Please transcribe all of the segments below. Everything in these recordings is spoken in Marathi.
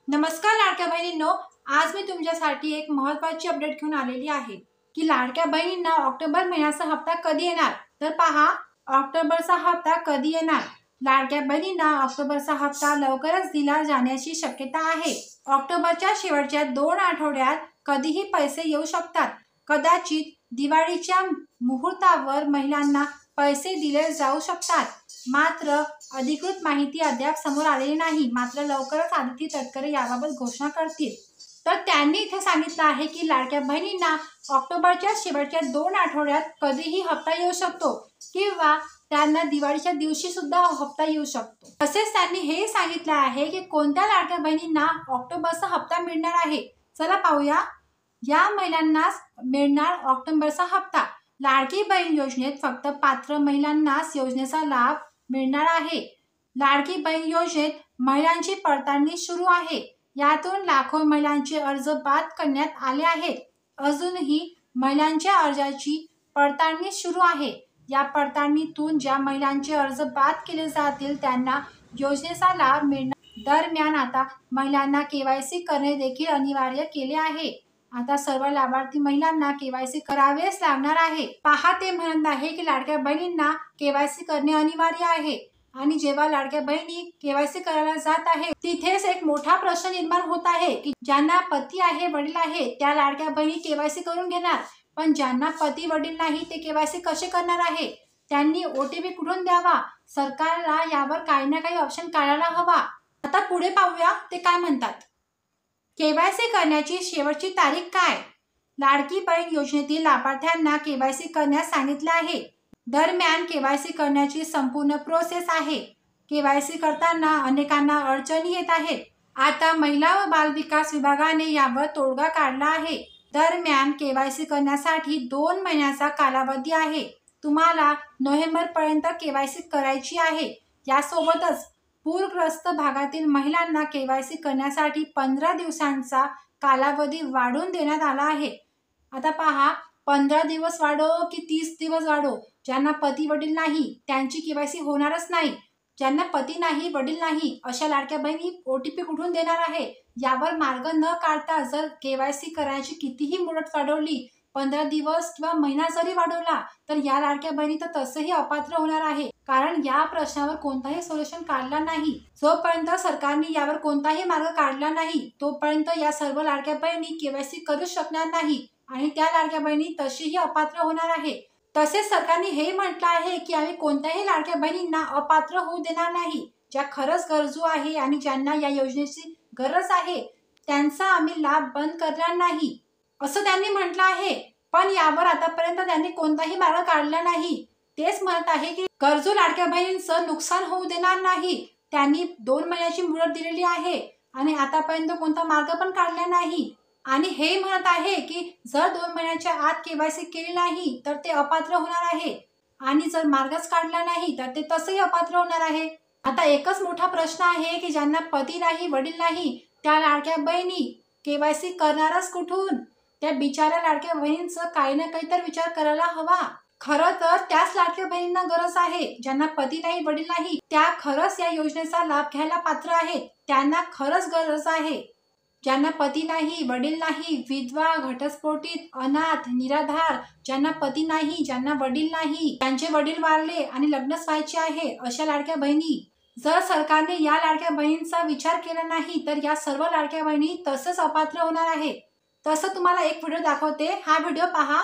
नमस्कार लाडक्या बहिणींनो, आज मी तुमच्यासाठी एक महत्त्वाची अपडेट घेऊन आलेली आहे की लाडक्या बहिणींना ऑक्टोबर महिन्याचा हप्ता कधी येणार। तर पहा, ऑक्टोबरचा हप्ता कधी येणार। लाडक्या बहिणींना ऑक्टोबरचा हप्ता लवकरच दिला जाण्याची शक्यता आहे। ऑक्टोबरच्या शेवटच्या 2 आठवड्यात कधीही पैसे येऊ शकतात। कदाचित दिवाळीच्या मुहूर्तावर महिलांना पैसे दिले जाऊ शकतात। मात्र अधिकृत माहिती अद्याप समोर आलेली नाही। मात्र लवकरच आदिती तटकरे याबाबत घोषणा करतील। तर त्यांनी इथे सांगितलं आहे की लाडक्या बहिणींना ऑक्टोबरच्या शेवटच्या 2 आठवड्यात कधीही हप्ता येऊ शकतो किंवा त्यांना दिवाळीच्या दिवशी सुद्धा हप्ता येऊ शकतो। तसेच त्यांनी हे सांगितलं आहे की कोणत्या लाडक्या बहिणींना ऑक्टोबरचा हप्ता मिळणार आहे। चला पाहूया, या महिलांनाच मिळणार ऑक्टोबरचा हप्ता। लाडकी बहीण योजनेत फक्त पात्र महिलांनाच योजनेचा लाभ मिळणार आहे। लाडकी बहीण योजनेत महिलांची पडताळणी सुरू आहे। यातून लाखो महिलांचे अर्ज बाद करण्यात आले आहेत। अजूनही महिलांच्या अर्जाची पडताळणी सुरू आहे। या पडताळणीतून ज्या महिलांचे अर्ज बाद केले जातील त्यांना योजनेचा लाभ मिळणार। दरम्यान आता महिलांना केवायसी करणे देखील अनिवार्य केले आहे। आता सर्व लाभार्थी महिलांना केवायसी करावेच लागणार आहे। पहा, ते म्हणत आहे की लाडक्या बहिणींना केवायसी करणे अनिवार्य आहे आणि जेव्हा लाडक्या बहिणी केवायसी करायला जात आहे तिथेच एक मोठा प्रश्न निर्माण होत आहे की ज्यांना पती आहे, वडील आहे, त्या लाडक्या बहिणी केवायसी करून घेणार, पण ज्यांना पती वडील नाही ते केवायसी कसे करणार आहे। त्यांनी OTP कुठून द्यावा। सरकारला यावर काही ना काही ऑप्शन काढायला हवा। आता पुढे पाहूया ते काय म्हणतात। केवायसी करण्याची शेवटची तारीख काय। लाडकी बहीण योजनेतील लाभार्थ्यांना केवायसी करण्यास सांगितले आहे। दरम्यान केवायसी करण्याची संपूर्ण प्रोसेस आहे। केवायसी करताना अनेकांना अडचणी येत आहेत। आता महिला व बाल विकास विभागाने यावर तोडगा काढला आहे। दरम्यान केवायसी करण्यासाठी 2 महिन्याचा कालावधी आहे। तुम्हाला नोव्हेंबर पर्यंत केवायसी करायची आहे। यासोबतच पूरग्रस्त भागातील महिलांना केवायसी करण्यासाठी 15 दिवसांचा कालावधी वाढवून देण्यात आला आहे। आता पहा, 15 दिवस वाढो की 30 दिवस वाढो, ज्यांना पती वडील नाही त्यांची केवायसी होणारच नाही। ज्यांना पती नाही, वडील नाही, अशा लाडक्या बहिणी OTP कुठून देणार आहे। यावर मार्ग न काढता जर केवायसी करायची कितीही मुदत वाढवली, 15 दिवस किंवा महिना जरी वाढवला, तर या लाडक्या बहिणी तर तसेही अपात्र होणार आहे। कारण या प्रश्नावर कोणताही सोल्युशन काढला नाही। जोपर्यंत सरकारने यावर कोणताही मार्ग काढला नाही तोपर्यंत या सर्व लाडक्या बहिणी केवायसी करू शकणार नाही आणि त्या लाडक्या बहिणी तशीही अपात्र होणार आहे। तसेच सरकारने हे म्हटलं आहे की आम्ही कोणत्याही लाडक्या बहिणींना अपात्र होऊ देणार नाही। ज्या खरंच गरजू आहे आणि ज्यांना या योजनेची गरज आहे त्यांचा आम्ही लाभ बंद करणार नाही, असं त्यांनी म्हटलं आहे। पण यावर आतापर्यंत त्यांनी कोणताही मार्ग काढला नाही। तेच म्हणत आहे की गरजू लाडक्या बहिणींचं नुकसान होऊ देणार नाही। त्यांनी 2 महिन्याची मुदत दिलेली आहे आणि आतापर्यंत कोणता मार्ग पण काढला नाही आणि हे म्हणत आहे की जर 2 महिन्याच्या आत केवायसी केली नाही तर ते अपात्र होणार आहे आणि जर मार्गच काढला नाही तर ते तसेही अपात्र होणार आहे। आता एकच मोठा प्रश्न आहे की ज्यांना पती नाही, वडील नाही, त्या लाडक्या बहिणी केवायसी करणारच कुठून। त्या बिचाऱ्या लाडक्या बहिणींचं काही ना काही तर विचार करायला हवा। खरं तर त्याच लाडक्या बहिणींना गरज आहे ज्यांना पती नाही, वडील नाही, त्या खरंच या योजनेचा लाभ घ्यायला पात्र आहेत। त्यांना खरंच गरज आहे। ज्यांना पती नाही, वडील नाही, विधवा, घटस्फोटित, अनाथ, निराधार, ज्यांना पती नाही, ज्यांना वडील नाही, त्यांचे वडील वारले आणि लग्नच व्हायचे आहे, अशा लाडक्या बहिणी, जर सरकारने या लाडक्या बहिणींचा विचार केला नाही तर या सर्व लाडक्या बहिणी तसंच अपात्र होणार आहे। तसं तुम्हाला एक व्हिडिओ दाखवते, हा व्हिडिओ पहा।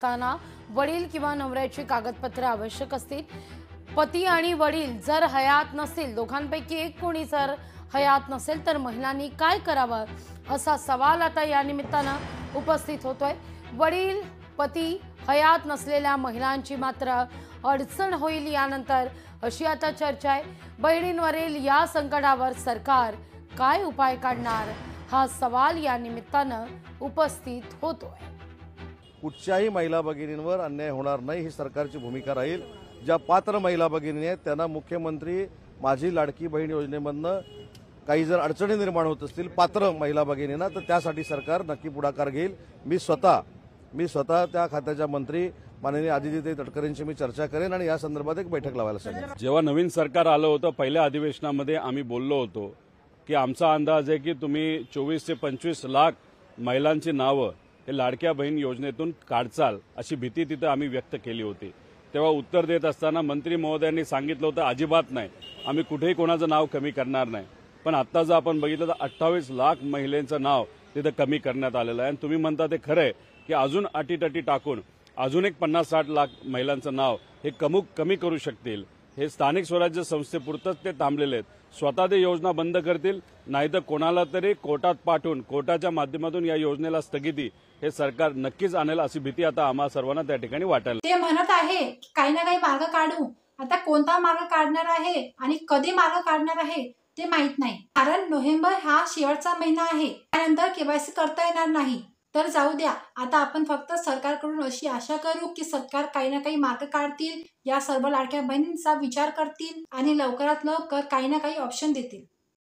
ताना वडील किंवा नवऱ्याची कागदपत्रे आवश्यक असतील। पती आणि वडील जर हयात नसतील, दोघांपैकी एक कोणी जर हयात नसेल तर महिलांनी काय करावं असा सवाल आता या निमित्तानं उपस्थित होतोय। वडील पती हयात नसलेल्या महिलांची मात्र अडचण होईल यानंतर, अशी आता चर्चा आहे। बहिणींवरील या संकटावर सरकार काय उपाय काढणार हा सवाल या निमित्तानं उपस्थित होतोय। कुठच्याही महिला भगिनींवर अन्याय होणार नाही ही सरकारची भूमिका राहील। ज्या पात्र महिला भगिनी आहेत त्यांना मुख्यमंत्री माझी लाडकी बहीण योजनेमधनं काही जर अडचणी निर्माण होत असतील पात्र महिला भगिनींना, तर त्यासाठी सरकार नक्की पुढाकार घेईल। मी स्वतः त्या खात्याच्या मंत्री माननीय आदिती तटकरेंशी मी चर्चा करेन आणि या संदर्भात एक बैठक लावायला सांगेन। जेव्हा नवीन सरकार आलं होतं पहिल्या अधिवेशनामध्ये आम्ही बोललो होतो की आमचा अंदाज आहे की तुम्ही 24 ते 25 लाख महिलांची नावं हे लाडक्या बहीण योजनेतून काढचाल अशी भीती तिथं आम्ही व्यक्त केली होती. तेव्हा उत्तर देत असताना मंत्री महोदयांनी सांगितलं होतं अजिबात नाही, आम्ही कुठेही कोणाचं नाव कमी करणार नाही. पण आत्ता जर आपण बघितलं तर 28 लाख महिलांचं नाव तिथं कमी करण्यात आलेलं आहे. आणि तुम्ही म्हणता ते खरं आहे की अजून अटीतटी टाकून अजून एक 50-60 लाख महिलांचं नाव हे कमी करू शकतील. हे स्थानिक स्वराज्य संस्थेपुरतंच ते थांबलेले आहेत. स्वतः ते योजना बंद करतील, नाहीतर कोणाला तरी कोर्टात पाठवून कोर्टाच्या माध्यमातून या योजनेला स्थगिती हे सरकार नक्कीच आणेल अशी भीती आता आम्हा सर्वांना त्या ठिकाणी वाटायला. ते म्हणत आहे की काही ना काही मार्ग काढू. आता कोणता मार्ग काढणार आहे आणि कधी मार्ग काढणार आहे ते माहित नाही. कारण नोव्हेंबर हा शेवटचा महिना आहे. त्यानंतर केवायसी करता येणार नाही. तर जाऊ द्या, आता आपण फक्त सरकारकडून अशी आशा करू की सरकार काही ना काही मार्ग काढतील, या सर्व लाडक्या बहिणींचा विचार करतील आणि लवकरात लवकर काही ना काही ऑप्शन देतील.